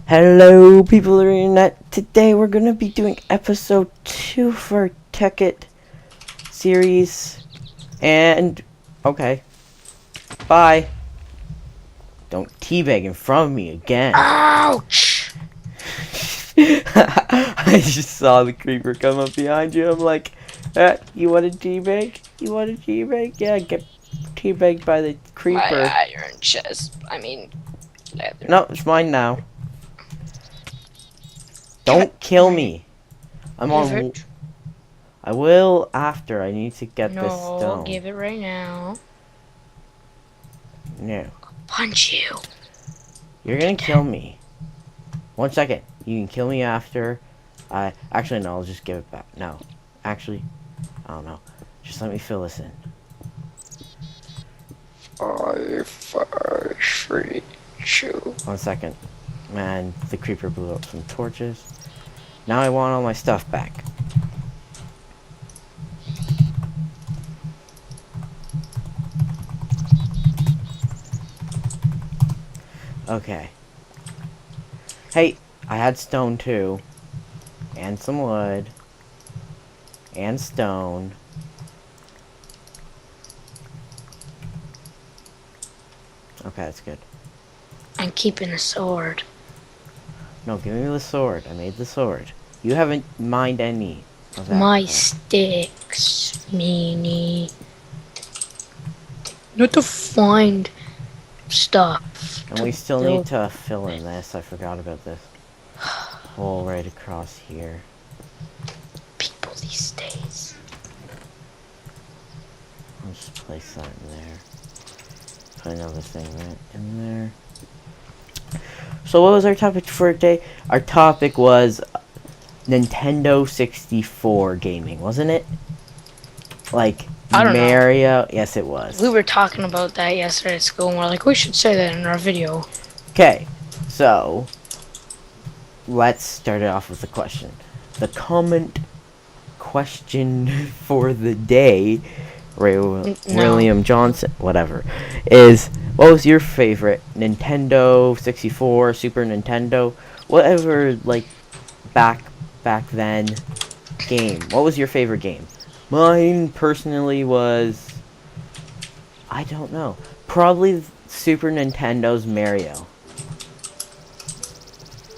Hello, people of the internet. Today we're gonna be doing episode 2 for Tekkit series. And, okay. Bye. Don't teabag in front of me again. Ouch! I just saw the creeper come up behind you. I'm like, you want a teabag? You want a teabag? Yeah, get teabagged by the creeper. My iron chest. Leather. No, it's mine now. Don't kill me. I'm Give on. it. I will after. I need to get this No, stone. give it right now. No. Punch you. You're gonna kill me. 1 second. You can kill me after. Actually, no, I'll just give it back. No. Actually, I don't know. Just let me fill this in. I free you. 1 second. Man, the creeper blew up some torches. Now I want all my stuff back. Okay. Hey, I had stone too. And some wood. And stone. Okay, that's good. I'm keeping a sword. No, give me the sword. I made the sword. You haven't mined any of that. My sticks, meanie. Not to find stuff. And we still need to fill in this. I forgot about this. Hole right across here. People these days. I'll just place that in there. Put another thing right in there. So what was our topic for today? Our topic was Nintendo 64 gaming, wasn't it? Like I don't know. Mario? Yes, it was. We were talking about that yesterday at school, and we're like, we should say that in our video. Okay, so let's start it off with a question. The comment question for the day, William Johnson, whatever, is what was your favorite Nintendo 64, Super Nintendo, whatever, like back then game? What was your favorite game? Mine personally was, I don't know, probably Super Nintendo's Mario.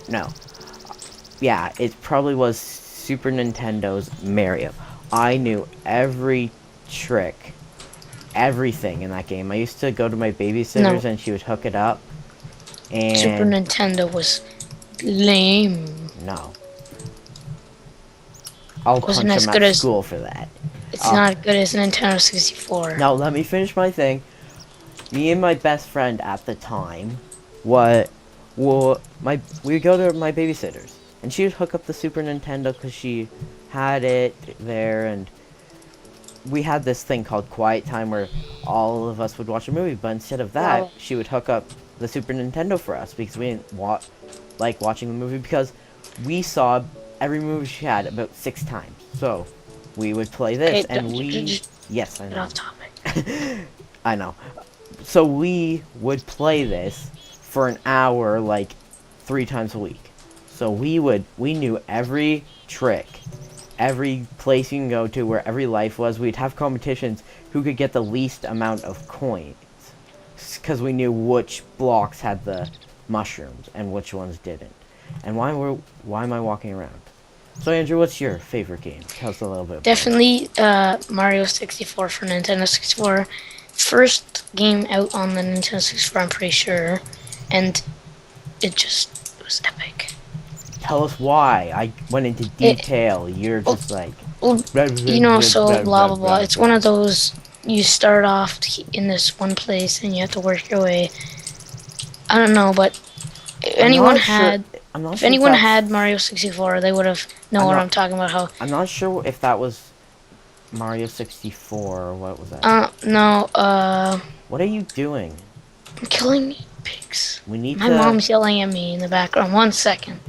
No. Yeah, it probably was Super Nintendo's Mario. I knew every trick, everything in that game. I used to go to my babysitter's and she would hook it up. And Super Nintendo was lame. No. I'll punch him at school for that. It's not good as Nintendo 64. Now, let me finish my thing. Me and my best friend at the time, we would go to my babysitter's, and she would hook up the Super Nintendo because she had it there, and we had this thing called Quiet Time where all of us would watch a movie, but instead of that, she would hook up the Super Nintendo for us because we didn't like watching the movie because we saw every movie she had about 6 times. So we would play this, and yes, I know. Off topic. I know. So we would play this for an hour, like 3 times a week. So we knew every trick, every place you can go to, where every life was. We'd have competitions who could get the least amount of coins, because we knew which blocks had the mushrooms and which ones didn't. And why am I walking around? So Andrew, what's your favorite game? Tell us a little bit. Definitely Mario 64 for Nintendo 64. First game out on the Nintendo 64, I'm pretty sure, and it was epic. Tell us why. I went into detail. You're just like... Well, you know, so blah blah blah. It's one of those, you start off in this one place and you have to work your way. I don't know, but if anyone had Mario 64, they would have known what I'm talking about. How I'm not sure if that was Mario 64 or what was that. No, What are you doing? I'm killing pigs. My mom's yelling at me in the background. 1 second.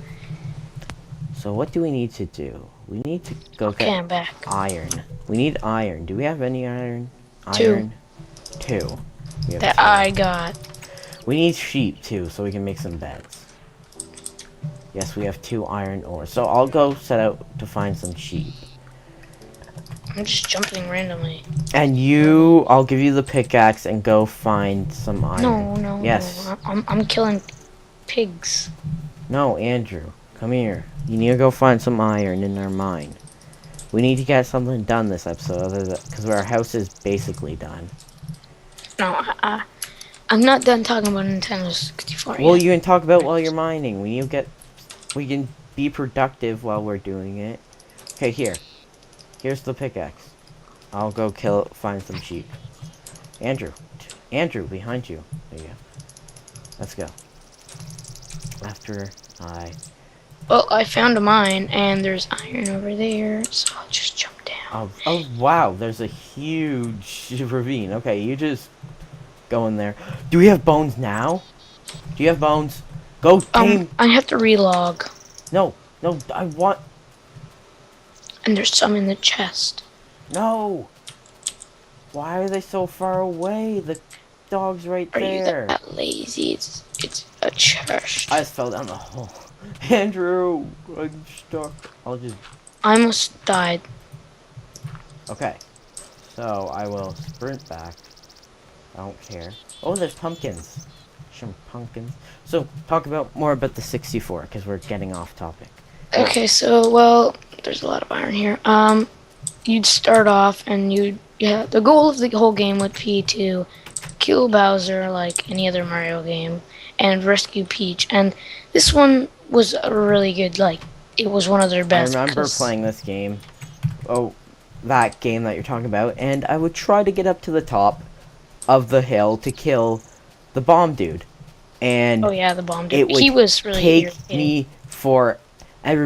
So what do we need to do? We need to go get I'm back. iron. We need iron. Do we have any iron? 2. 2. That I got. We need sheep too, so we can make some beds. Yes, we have 2 iron ores. So I'll go set out to find some sheep. I'm just jumping randomly. And you, I'll give you the pickaxe and go find some iron. No, no, Yes. no. I'm killing pigs. No, Andrew, come here. You need to go find some iron in our mine. We need to get something done this episode, because our house is basically done. No, I'm not done talking about Nintendo 64 Well, yet. you can talk about while you're mining. We can be productive while we're doing it. Okay, here. Here's the pickaxe. I'll go find some sheep. Andrew. Andrew, behind you. There you go. Let's go. After I... Well, I found a mine, and there's iron over there, so I'll just jump down. Oh, wow. There's a huge ravine. Okay, you just go in there. Do we have bones now? Do you have bones? Go tame... I have to relog. No, I want... And there's some in the chest. No! Why are they so far away? The dog's right Are there. you that lazy? It's a chest. I just fell down the hole. Andrew, I'm stuck. I almost died. Okay. So, I will sprint back. I don't care. Oh, there's pumpkins. Some pumpkins. So, talk more about the 64, because we're getting off topic. Okay, so, well, there's a lot of iron here. You'd start off and the goal of the whole game would be to kill Bowser like any other Mario game and rescue Peach. And this one was a really good, it was one of their best. I remember playing this game. Oh, that game that you're talking about. And I would try to get up to the top of the hill to kill the bomb dude. And oh yeah, the bomb dude. He was really take me forever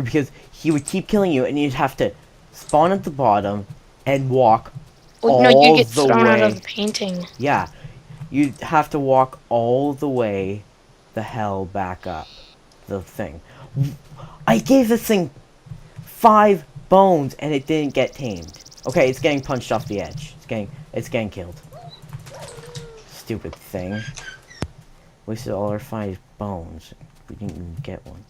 because he would keep killing you and you'd have to spawn at the bottom and walk all no, you get the thrown way. out of the painting. Yeah, you'd have to walk all the way the hell back up the thing. I gave this thing 5 bones and it didn't get tamed. Okay, it's getting punched off the edge. It's getting killed. Stupid thing. Wasted all our 5 bones. We didn't even get one.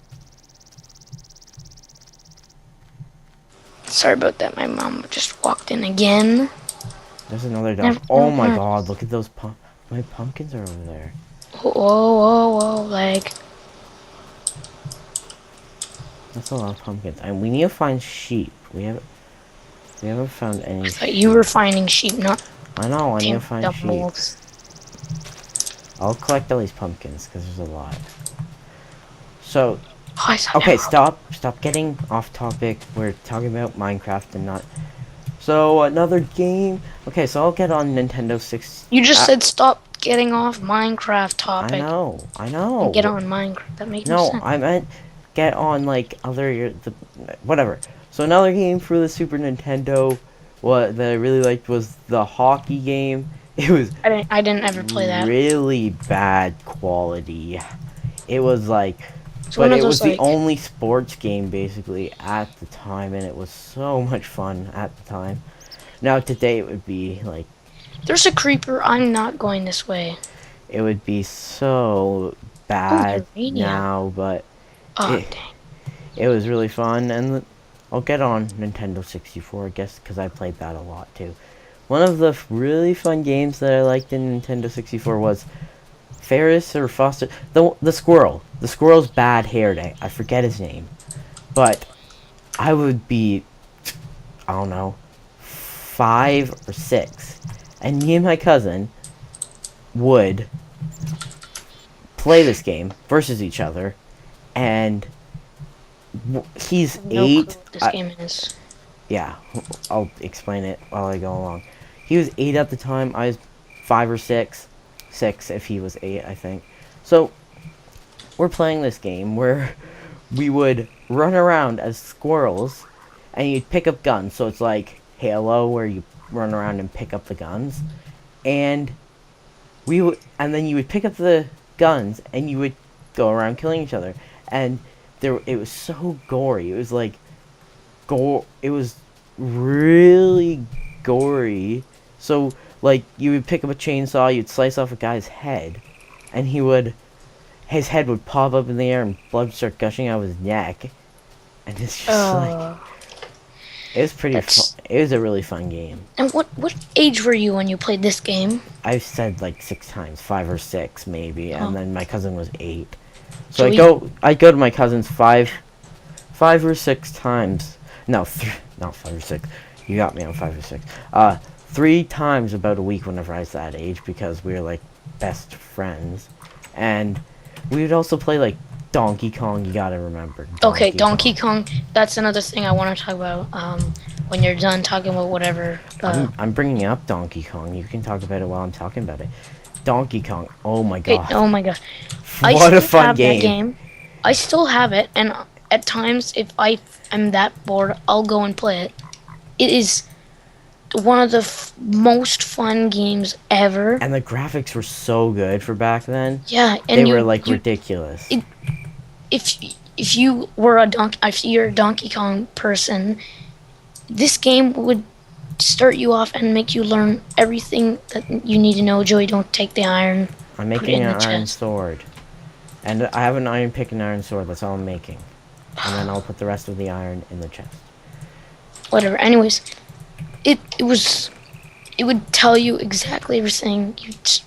Sorry about that. My mom just walked in again. There's another dog. Oh my god, look at those my pumpkins are over there. Whoa, whoa, whoa, like... That's a lot of pumpkins. And we need to find sheep. We haven't found any sheep. You were finding sheep, not... I know, I need to find sheep. I'll collect all these pumpkins, because there's a lot. So... Oh, okay, stop getting off topic. We're talking about Minecraft and not... So, another game... Okay, so I'll get on Nintendo 6... You just said stop getting off Minecraft topic. I know. And get on Minecraft. That makes no sense. I meant get on, like, whatever. So, another game for the Super Nintendo that I really liked was the hockey game. It was... I didn't ever play that. Really bad quality. It was, like... But it was the only sports game, basically, at the time, and it was so much fun at the time. Now, today, it would be, like... There's a creeper. I'm not going this way. It would be so bad now, but... dang. It was really fun, and I'll get on Nintendo 64, I guess, because I played that a lot, too. One of the really fun games that I liked in Nintendo 64 was... Ferris or Foster, the squirrel. The squirrel's bad hair day. I forget his name. But I would be, I don't know, 5 or 6. And me and my cousin would play this game versus each other. And he's 8. Clue what this game is. Yeah, I'll explain it while I go along. He was 8 at the time. I was 5 or 6. 6 if he was 8, I think. So, we're playing this game where we would run around as squirrels and you'd pick up guns. So it's like Halo where you run around and pick up the guns. And then you would pick up the guns and you would go around killing each other. And it was so gory. It was like it was really gory. So like, you would pick up a chainsaw, you'd slice off a guy's head, and he would his head would pop up in the air and blood start gushing out of his neck, and it's just like it was pretty fun. That's. It was a really fun game. And what age were you when you played this game? I've said like 6 times, 5 or 6 maybe, and Oh, then my cousin was 8. So so I go to my cousin's 5 or 6 times. No, not 5 or 6. You got me on 5 or 6. 3 times about a week whenever I was that age because we were like best friends, and we would also play like Donkey Kong. You gotta remember. Okay, Donkey Kong. That's another thing I want to talk about. When you're done talking about whatever. I'm bringing up Donkey Kong. You can talk about it while I'm talking about it. Donkey Kong. Oh my Okay, god. oh my gosh. What a fun game. I still have it, and at times, if I'm that bored, I'll go and play it. It is one of the most fun games ever. And the graphics were so good for back then. Yeah, and they were like ridiculous. If you were if you're a Donkey Kong person, this game would start you off and make you learn everything that you need to know. Joey, don't take the iron. I'm making an iron sword. And I have an iron pick and iron sword. That's all I'm making. And then I'll put the rest of the iron in the chest. Whatever. Anyways, it would tell you exactly everything.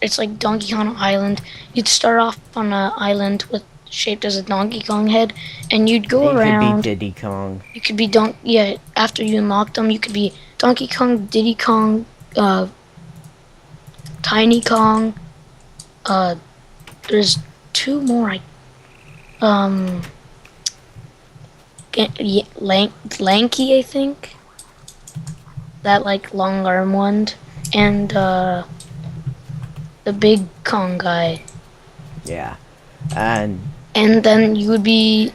It's like Donkey Kong Island. You'd start off on an island shaped as a Donkey Kong head, and you'd go around. You could be Diddy Kong. You could be Yeah, after you unlock them, you could be Donkey Kong, Diddy Kong, Tiny Kong. There's 2 more. Lanky, I think. That like long arm one, and the big Kong guy. Yeah, and then you would be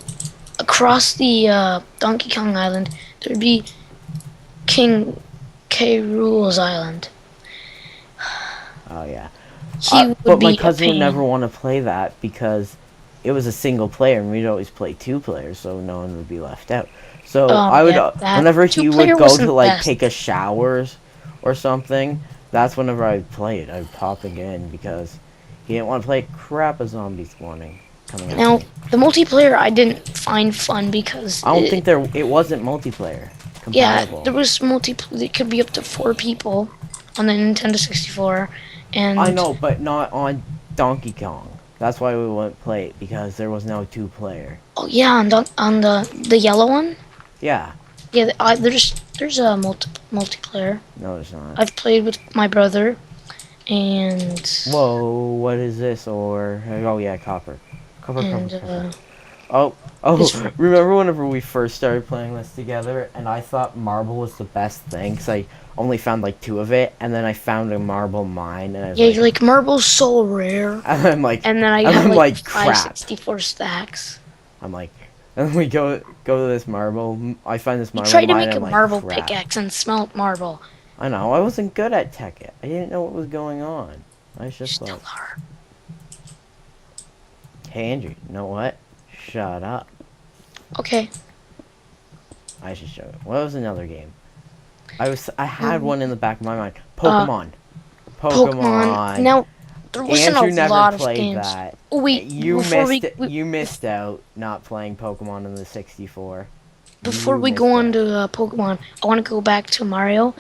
across the Donkey Kong Island. There would be King K. Rool's Island. Oh yeah. But my cousin would never want to play that because it was a single player, and we'd always play 2 players, so no one would be left out. So I would, whenever he would go to like take a shower or something, that's whenever I'd play it. I'd pop it in because he didn't want to play crap of zombie spawning. Now the multiplayer I didn't find fun because I don't think it wasn't multiplayer compatible. Yeah, there was it could be up to 4 people on the Nintendo 64, and I know, but not on Donkey Kong. That's why we wouldn't play it because there was no 2-player. Oh yeah, on the yellow one. Yeah. Yeah, there's a multiplayer. No, there's not. I've played with my brother, and. Whoa! What is this? Or oh yeah, copper. Copper. Oh, It's, remember whenever we first started playing this together, and I thought marble was the best thing because I only found like 2 of it, and then I found a marble mine, and I was you're like marble's so rare. And I'm like, and then I got like crap. 564 stacks. I'm like, and then we go to this marble. I find this marble. You tried to mine, make a like, marble crap. pickaxe and smelt marble. I know. I wasn't good at Tekkit. I didn't know what was going on. I was just Still like, are. hey Andrew, you know what? Shut up. Okay. I should show it. What was another game? I had one in the back of my mind. Pokemon. Pokemon. Now there wasn't Andrew a lot never of played games. that. Oh, wait, You missed out not playing Pokemon in the 64. Before we go on to Pokemon, I want to go back to Mario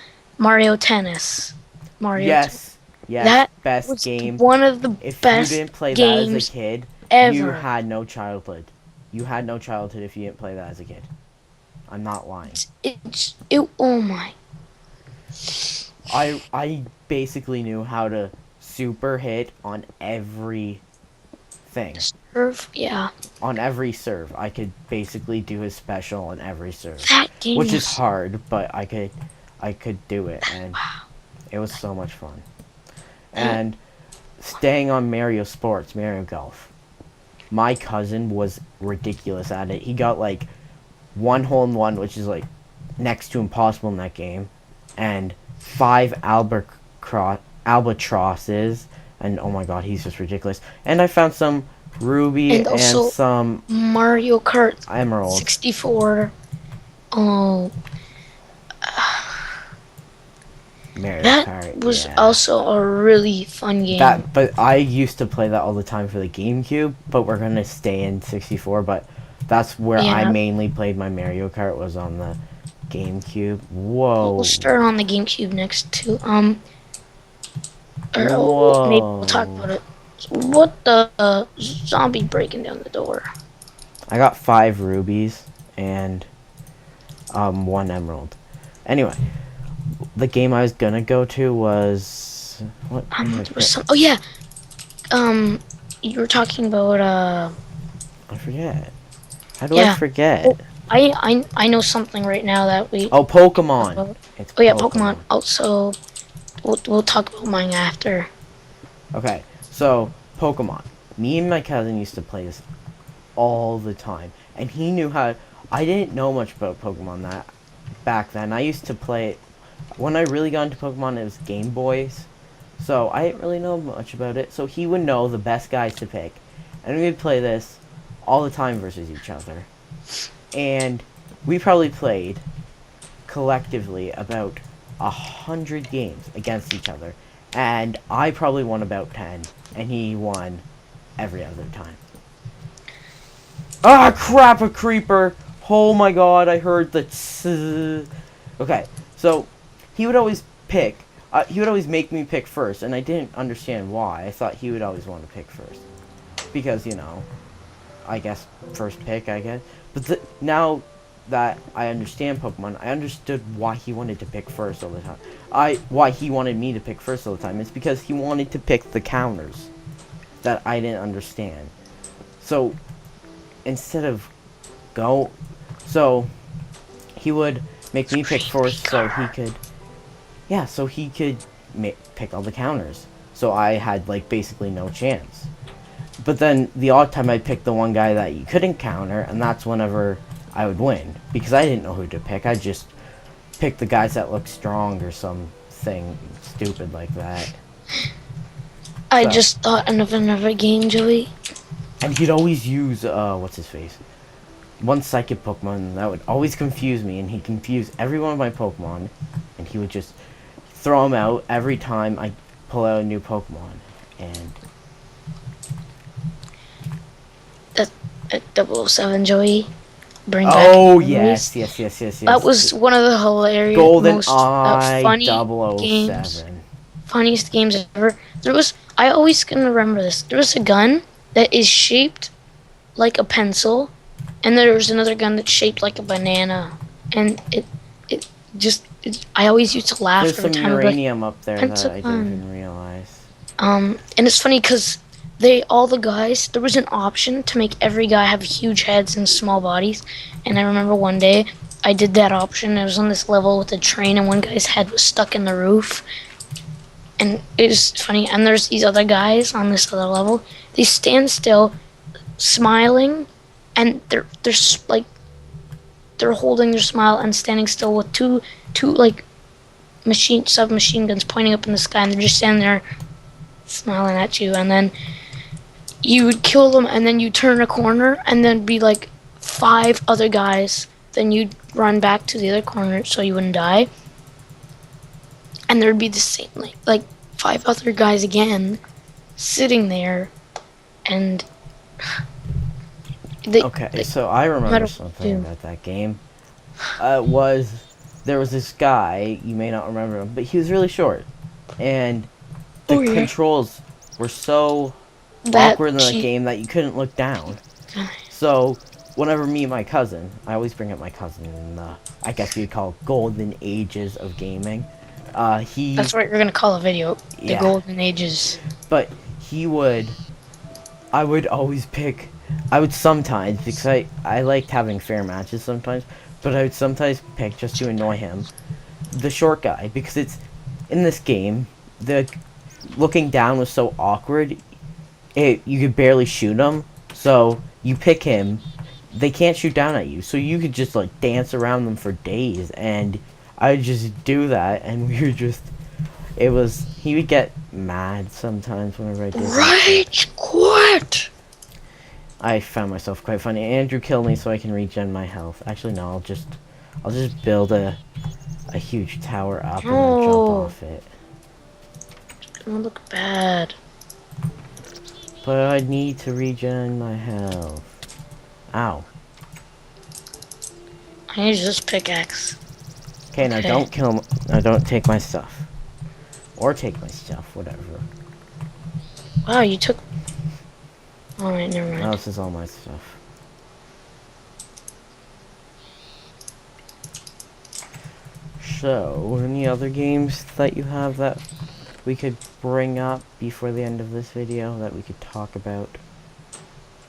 Tennis. Yes, that best was game. One of the if best you didn't play games that as a kid, ever. You had no childhood. You had no childhood if you didn't play that as a kid. I'm not lying. Oh my. I basically knew how to super hit on every thing. Serve, yeah. On every serve, I could basically do his special on every serve. That game which is hard, but I could do it, and it was so much fun. And staying on Mario Sports, Mario Golf. My cousin was ridiculous at it. He got like 1 hole in 1, which is like next to impossible in that game, and 5 albatrosses, and oh my god, he's just ridiculous. And I found some ruby and some Mario Kart emeralds. 64. Oh. Mario That Kart, was yeah. also a really fun game. But I used to play that all the time for the GameCube, but we're gonna stay in 64, but that's where I Yeah, mainly played my Mario Kart was on the GameCube. we'll Whoa. start on the GameCube next too. Or maybe we'll talk Whoa. about it. What the zombie breaking down the door? I got 5 rubies and 1 emerald. Anyway, the game I was gonna go to was what did I There was pick? some. Oh yeah. Um, you were talking about I forget. How do I Yeah. forget? Oh, I know something right now that we Oh, talk Pokemon. about. It's Oh yeah, Pokemon. Pokemon. Also, we'll talk about mine after. Okay, so Pokemon. Me and my cousin used to play this all the time, and he knew how. I didn't know much about Pokemon that back then. I used to play it when I really got into Pokemon. It was Game Boys, so I didn't really know much about it. So he would know the best guys to pick, and we'd play this all the time versus each other. And we probably played collectively about 100 games against each other, and I probably won about 10, and he won every other time. Ah, crap! A creeper! Oh my god! I heard the. Okay, so he would always pick. He would always make me pick first, and I didn't understand why. I thought he would always want to pick first because I guess first pick. I guess, but now that I understand Pokemon, I understood why he wanted to pick first all the time. Why he wanted me to pick first all the time. It's because he wanted to pick the counters that I didn't understand. So instead of go, so he would make me pick first, so he could, yeah, so he could pick all the counters. So I had like basically no chance. But then the odd time I'd pick the one guy that you couldn't counter, and that's whenever I would win. Because I didn't know who to pick. I just picked the guys that looked strong or something stupid like that. I So, just thought of another game, Joey. and he'd always use, what's his face? One psychic Pokemon that would always confuse me, and he'd confuse every one of my Pokemon, and he would just throw them out every time I pull out a new Pokemon. And That at 007, Joey. Bring back oh memories. yes. That was one of the hilarious, Golden most Eye funny games, 007. funniest games ever. I always can remember this. There was a gun that is shaped like a pencil, and there was another gun that's shaped like a banana, and I always used to laugh There's every some time. uranium up there that Pencil I didn't gun. even realize. And it's funny because all the guys, there was an option to make every guy have huge heads and small bodies. And I remember one day I did that option. I was on this level with a train, and one guy's head was stuck in the roof. And it was funny. And there's these other guys on this other level. They stand still, smiling, and they're holding their smile and standing still with two like submachine guns pointing up in the sky, and they're just standing there smiling at you. And then you would kill them, and then you turn a corner, and then be like 5 other guys. Then you'd run back to the other corner so you wouldn't die, and there'd be the same like 5 other guys again sitting there. And so I remember something about that game. There was this guy, you may not remember him, but he was really short, and the controls were so awkward in that game that you couldn't look down. So whenever me and my cousin, I always bring up my cousin in the, I guess you'd call golden ages of gaming. That's what you're gonna call a video. The golden ages. But I would always pick. I would sometimes, because I liked having fair matches sometimes, but I would sometimes pick, just to annoy him, the short guy, because it's in this game. The looking down was so awkward. You could barely shoot him. So you pick him, they can't shoot down at you. So you could just like dance around them for days, and I would just do that, and we were just. He would get mad sometimes whenever I did that. Rage quit. I found myself quite funny. Andrew killed me so I can regen my health. Actually, no, I'll just build a a huge tower up and then jump No. off it. It's gonna look bad. But I need to regen my health. Ow. I use this pickaxe. Okay, now don't kill him. Now don't take my stuff. Or take my stuff, whatever. Wow, you took... Alright, never mind. Oh, this is all my stuff. So, any other games that you have that we could bring up before the end of this video that we could talk about?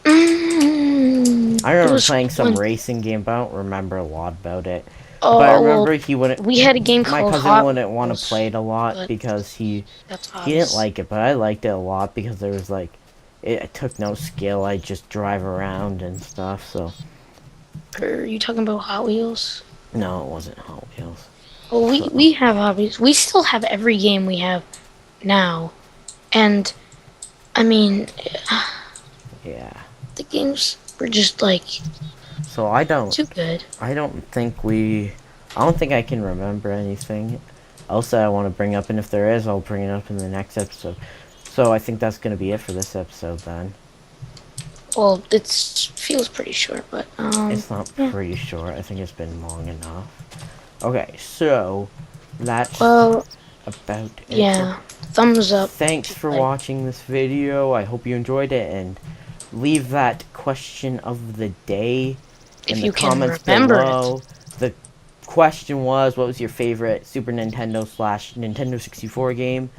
I remember playing some racing game, but I don't remember a lot about it. Oh, but I remember he wouldn't. We had a game my called cousin Hot wouldn't want Wheels, to play it a lot because he didn't like it, but I liked it a lot because there was like it took no skill. I just drive around and stuff. So. Are you talking about Hot Wheels? No, it wasn't Hot Wheels. Oh, we have Hot Wheels. We still have every game we have now, and I mean, yeah, the games were just like. So I don't. Too good. I don't think I can remember anything else that I want to bring up, and if there is, I'll bring it up in the next episode. So I think that's gonna be it for this episode then. Well, it feels pretty short, but it's not pretty short. I think it's been long enough. Okay, so that's about it. Yeah, thumbs up. Thanks for watching this video. I hope you enjoyed it, and leave that question of the day in the comments below. The question was, what was your favorite Super Nintendo / Nintendo 64 game,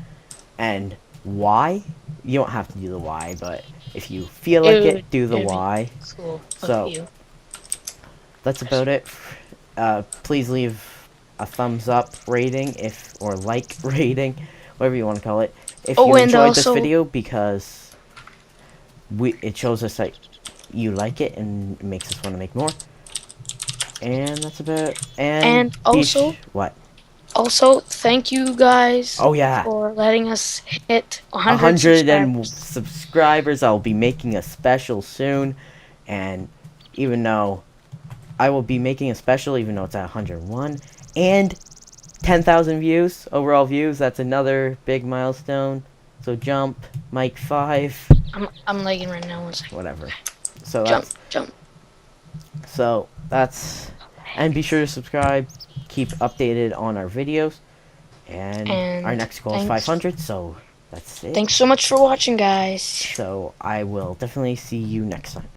and why? You don't have to do the why, but if you feel like it, do the why. Cool. So that's about it. Please leave a thumbs up rating or like rating, whatever you want to call it, if you enjoyed this video, because it shows us that you like it and it makes us want to make more. And that's about it. And also what? Also, thank you guys. Oh yeah. For letting us hit 100 subscribers. I'll be making a special soon, and even though I will be making a special, even though it's at 101 and 10,000 views, overall views. That's another big milestone. So jump, Mike 5. I'm lagging right now. 1 second. Whatever. So jump. So that's, and be sure to subscribe. Keep updated on our videos, and our next goal is 500. So that's it. Thanks so much for watching, guys. So I will definitely see you next time.